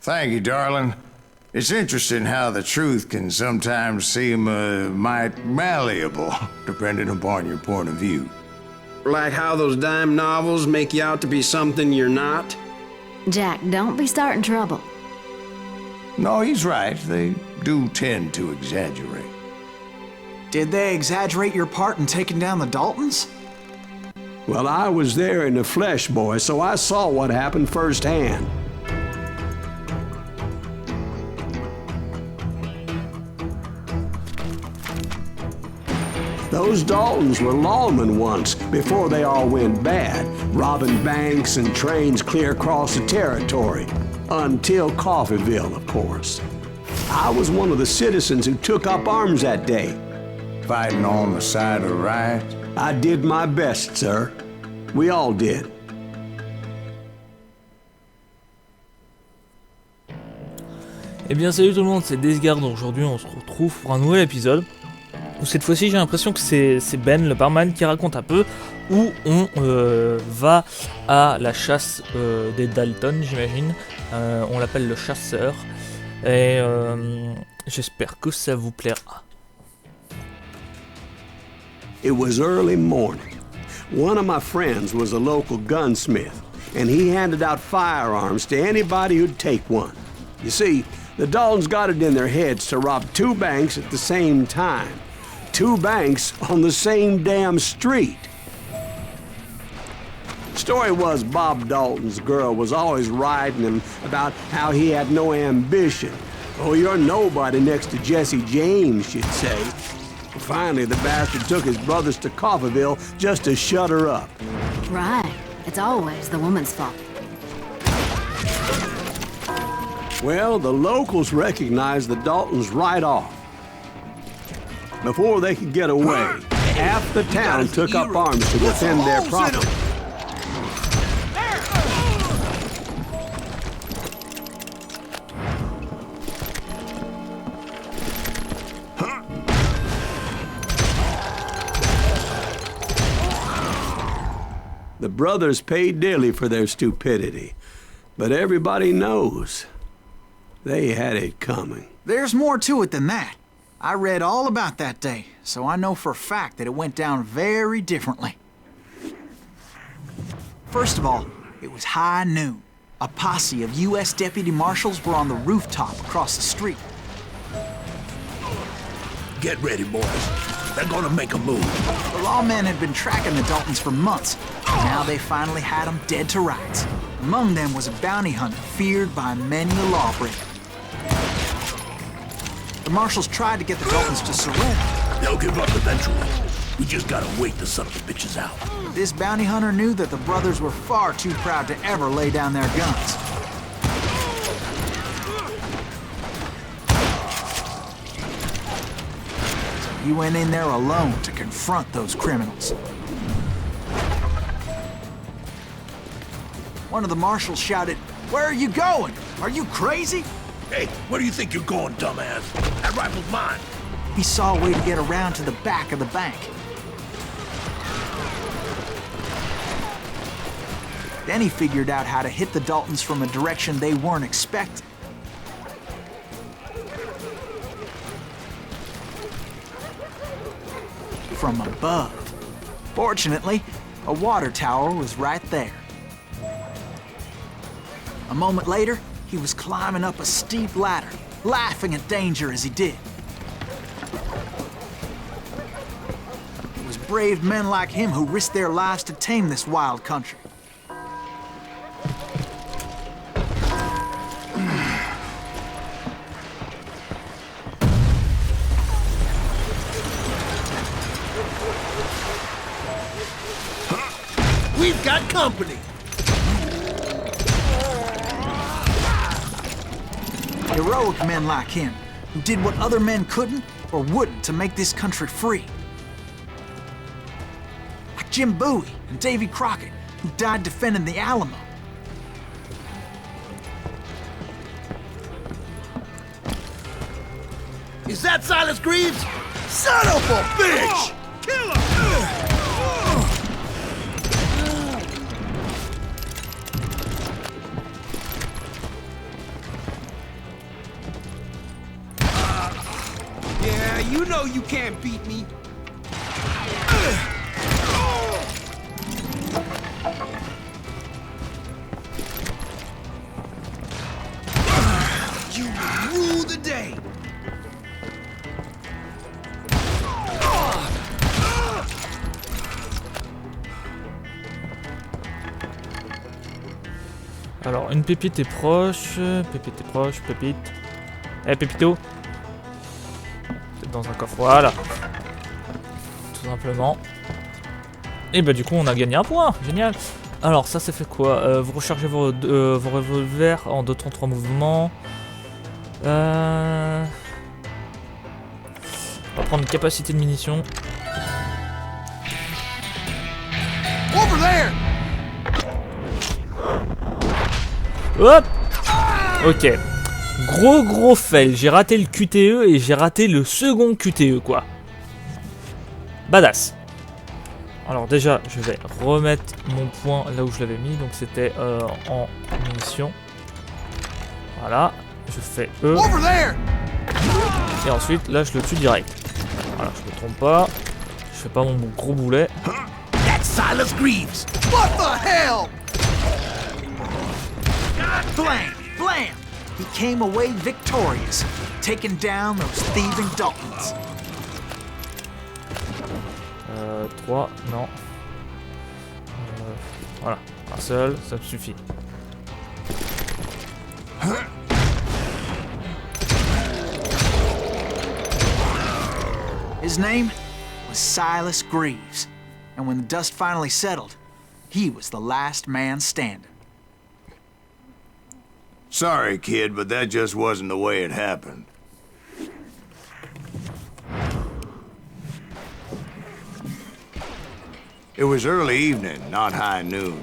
Thank you, darling. It's interesting how the truth can sometimes seem might malleable, depending upon your point of view. Like how those dime novels make you out to be something you're not? Jack, don't be starting trouble. No, he's right. They do tend to exaggerate. Did they exaggerate your part in taking down the Daltons? Well, I was there in the flesh, boy, so I saw what happened firsthand. Those Daltons were lawmen once, before they all went bad, robbing banks and trains clear across the territory. Until Coffeeville, of course. I was one of the citizens who took up arms that day. Fighting on the side of right? I did my best, sir. We all did. Eh bien salut tout le monde, c'est Isgard. Aujourd'hui on se retrouve pour un nouvel épisode où cette fois-ci j'ai l'impression que c'est Ben le barman qui raconte un peu, où on va à la chasse des Dalton, j'imagine. On l'appelle le chasseur et j'espère que ça vous plaira. It was early morning. One of my friends was a local gunsmith, and he handed out firearms to anybody who'd take one. You see, the Daltons got it in their heads to rob two banks at the same time. Two banks on the same damn street. Story was Bob Dalton's girl was always riding him about how he had no ambition. Oh, you're nobody next to Jesse James, she'd say. Finally, the bastard took his brothers to Coffeeville just to shut her up. Right. It's always the woman's fault. Well, the locals recognized the Daltons right off. Before they could get away, half the town took up arms to defend their property. The brothers paid dearly for their stupidity, but everybody knows they had it coming. There's more to it than that. I read all about that day, so I know for a fact that it went down very differently. First of all, it was high noon. A posse of U.S. deputy marshals were on the rooftop across the street. Get ready, boys. They're gonna make a move. The lawmen had been tracking the Daltons for months. Now they finally had them dead to rights. Among them was a bounty hunter feared by many a lawbreaker. The marshals tried to get the Daltons to surrender. They'll give up eventually. We just gotta wait the son of the bitches out. This bounty hunter knew that the brothers were far too proud to ever lay down their guns. So he went in there alone to confront those criminals. One of the marshals shouted, "Where are you going? Are you crazy?" Hey, where do you think you're going, dumbass? That rifle's mine. He saw a way to get around to the back of the bank. Then he figured out how to hit the Daltons from a direction they weren't expecting. From above. Fortunately, a water tower was right there. A moment later, he was climbing up a steep ladder, laughing at danger as he did. It was brave men like him who risked their lives to tame this wild country. We've got company. Heroic men like him, who did what other men couldn't or wouldn't to make this country free. Like Jim Bowie and Davy Crockett, who died defending the Alamo. Is that Silas Greaves? Son of a bitch! Kill him! know you can't beat me. You rule the day. Alors, une pépite est proche. Pépite est proche, pépite. Eh, Pépito. Peut-être dans un coffre, voilà. Tout simplement. Et bah du coup, on a gagné un point. Génial. Alors, ça fait quoi? Vous rechargez vos revolvers en 2 temps 3 mouvements. On va prendre une capacité de munitions. Over there! Hop. Ok. Gros fail. J'ai raté le QTE et j'ai raté le second QTE, quoi. Badass. Alors déjà, je vais remettre mon point là où je l'avais mis. Donc c'était en munitions. Voilà. Je fais E. Over there! Et ensuite, là, je le tue direct. Voilà, je me trompe pas. Je fais pas mon gros boulet. That's Silas Greaves! What the hell? Blam! Blam! He came away victorious, taking down those thieving Daltons. 3, non. Voilà, un seul, ça me suffit. His name was Silas Greaves, and when the dust finally settled, he was the last man standing. Sorry, kid, but that just wasn't the way it happened. It was early evening, not high noon.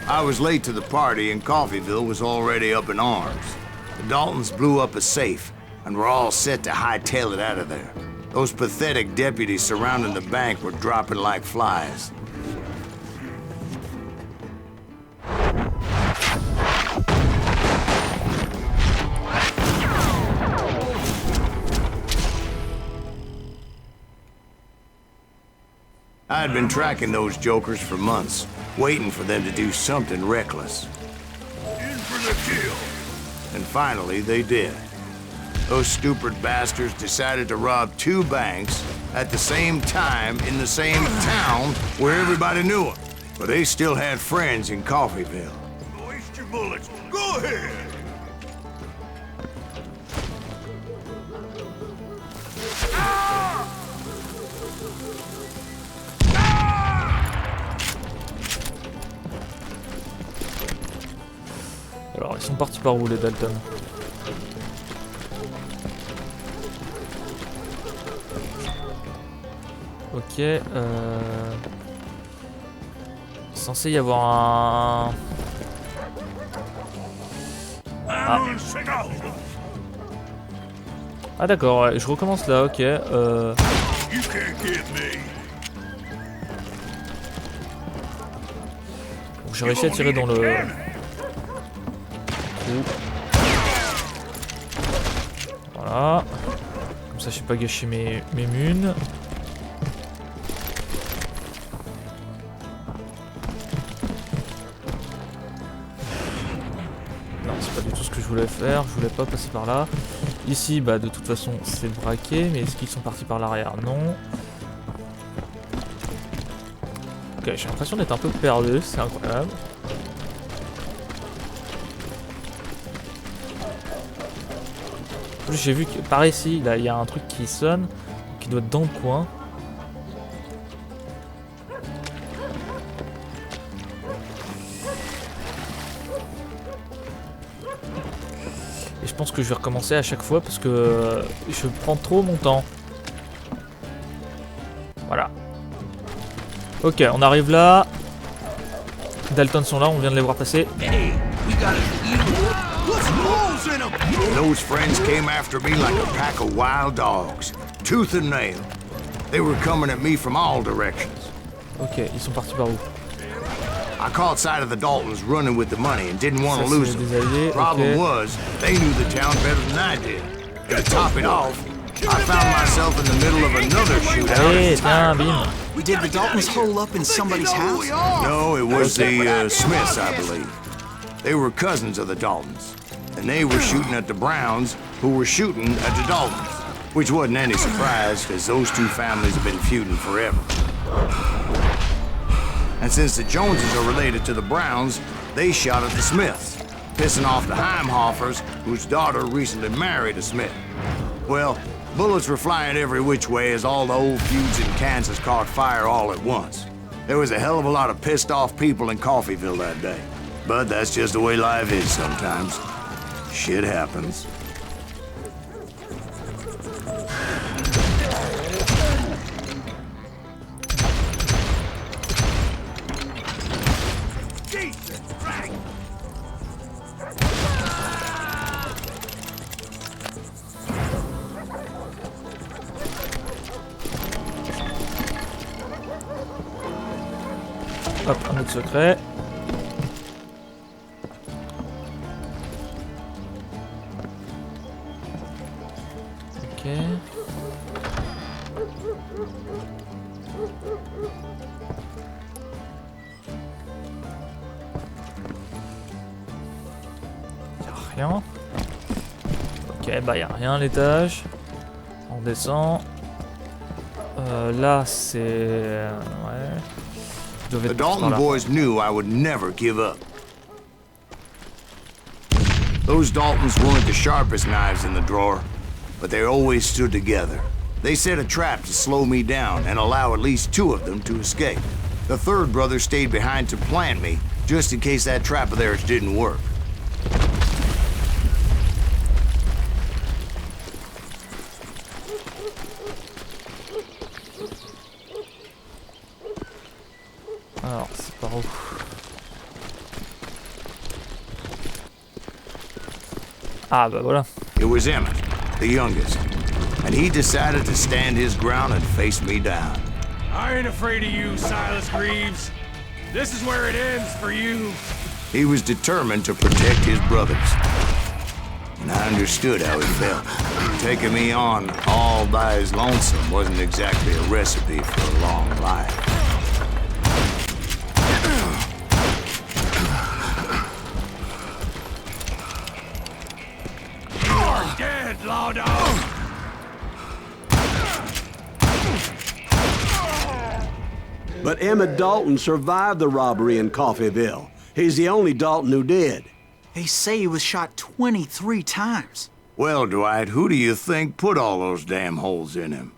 I was late to the party and Coffeyville was already up in arms. The Daltons blew up a safe, and we're all set to hightail it out of there. Those pathetic deputies surrounding the bank were dropping like flies. I had been tracking those jokers for months, waiting for them to do something reckless. In for the kill. And finally, they did. Those stupid bastards decided to rob 2 banks at the same time in the same town where everybody knew them. But they still had friends in Coffeyville. Waste your bullets. Go ahead. Alors, ils sont partis par où les Dalton? Ok, censé y avoir un... Ah d'accord, ouais, je recommence là, ok. You can't get me. Donc j'ai réussi à tirer dans le... Voilà. Comme ça, je sais pas gâcher mes munes. Non, c'est pas du tout ce que je voulais faire. Je voulais pas passer par là. Ici, bah de toute façon, c'est braqué. Mais est-ce qu'ils sont partis par l'arrière? Non. Ok, j'ai l'impression d'être un peu perdu. C'est incroyable. J'ai vu que par ici, là, il y a un truc qui sonne, qui doit être dans le coin. Et je pense que je vais recommencer à chaque fois parce que je prends trop mon temps. Voilà. Ok, on arrive là. Dalton sont là, on vient de les voir passer. Hey, we got What's holes in them? Those friends came after me like a pack of wild dogs, tooth and nail. They were coming at me from all directions. Ok, ils sont partis par où? I caught sight of the Daltons running with the money and didn't want to Ça, lose c'est them. des alliés, Problem ok. was, they knew the town better than I did. To top it off, I found myself in the middle of another shootout. Allez, tiens, bim. Did the Daltons hole up in somebody's house? No, it was the Smiths, I believe. They were cousins of the Daltons, and they were shooting at the Browns, who were shooting at the Daltons, which wasn't any surprise, because those two families have been feuding forever. And since the Joneses are related to the Browns, they shot at the Smiths, pissing off the Heimhoffers, whose daughter recently married a Smith. Well, bullets were flying every which way as all the old feuds in Kansas caught fire all at once. There was a hell of a lot of pissed off people in Coffeyville that day. But that's just the way life is sometimes. Shit happens. Hop, un autre secret. Ok. Y'a rien. Ok, bah y'a rien à l'étage. On descend. Là c'est... ouais. The Dalton boys knew I would never give up. Those Daltons weren't the sharpest knives in the drawer, but they always stood together. They set a trap to slow me down and allow at least two of them to escape. The third brother stayed behind to plant me, just in case that trap of theirs didn't work. Alors, c'est par où? Ah bah voilà. It was Emmett, the youngest, and he decided to stand his ground and face me down. I ain't afraid of you, Silas Greaves. This is where it ends for you. He was determined to protect his brothers. And I understood how he felt. Taking me on all by his lonesome wasn't exactly a recipe for a long life. You're dead, law dog. But Emmett Dalton survived the robbery in Coffeyville. He's the only Dalton who did. They say he was shot 23 times. Well, Dwight, who do you think put all those damn holes in him?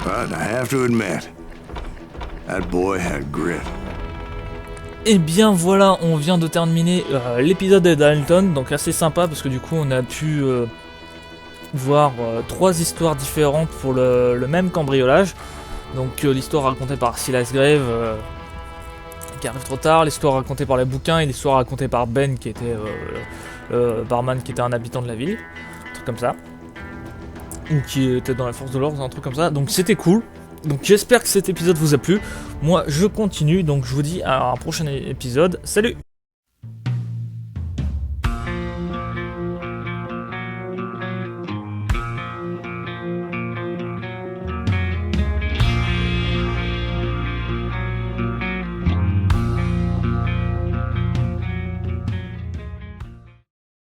But I have to admit, that boy had grit. Et bien voilà, on vient de terminer l'épisode des Dalton, donc assez sympa parce que du coup on a pu voir 3 histoires différentes pour le même cambriolage. Donc l'histoire racontée par Silas Grave qui arrive trop tard, l'histoire racontée par les bouquins et l'histoire racontée par Ben qui était le barman qui était un habitant de la ville, un truc comme ça. Ou qui était dans la force de l'ordre, un truc comme ça. Donc c'était cool. Donc j'espère que cet épisode vous a plu. Moi je continue, donc je vous dis à un prochain épisode. Salut!